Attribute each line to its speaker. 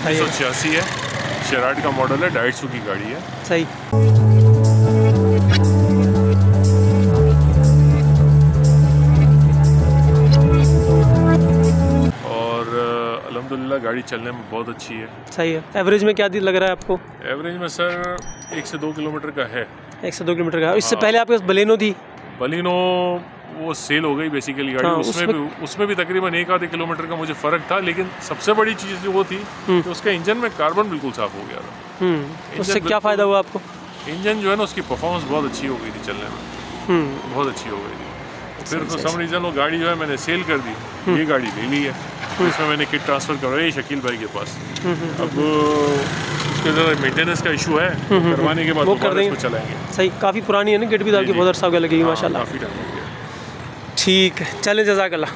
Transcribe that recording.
Speaker 1: 1986 है, शेराट का मॉडल है, 250 की गाड़ी है।
Speaker 2: सही।
Speaker 1: और अल्हम्दुलिल्लाह गाड़ी चलने में बहुत अच्छी है।
Speaker 2: सही है। एवरेज में क्या लग रहा है आपको?
Speaker 1: एवरेज में सर 1 से 2 किलोमीटर का है।
Speaker 2: 1 से 2 किलोमीटर का। इससे पहले आपके पास बलेनो थी?
Speaker 1: बलिनो वो सेल हो गई बेसिकली गाड़ी। उसमें भी तकरीबन 1 आधे किलोमीटर का मुझे फ़र्क था, लेकिन सबसे बड़ी चीज़ जो वो थी कि उसका इंजन में कार्बन बिल्कुल साफ़ हो गया था।
Speaker 2: उससे क्या फ़ायदा हुआ आपको?
Speaker 1: इंजन जो है ना, उसकी परफॉर्मेंस बहुत अच्छी हो गई थी चलने में, बहुत अच्छी हो गई थी। फिर तो सम रीज़न वो गाड़ी जो है मैंने सेल कर दी, ये गाड़ी ले ली है। इसमें मैंने किट ट्रांसफ़र करवाई शकील भाई के पास। अब उसके ज़रा मेंटेनेंस का इशू है, करवाने के बाद
Speaker 2: वो कर देंगे,
Speaker 1: चलाएंगे।
Speaker 2: सही। काफ़ी पुरानी है ना, किट भी आपकी बहुत अर्सा हो गया लगेगी माशाल्लाह।
Speaker 1: काफ़ी टाइम हो गया।
Speaker 2: ठीक है, चलें, जज़ाकल्लाह।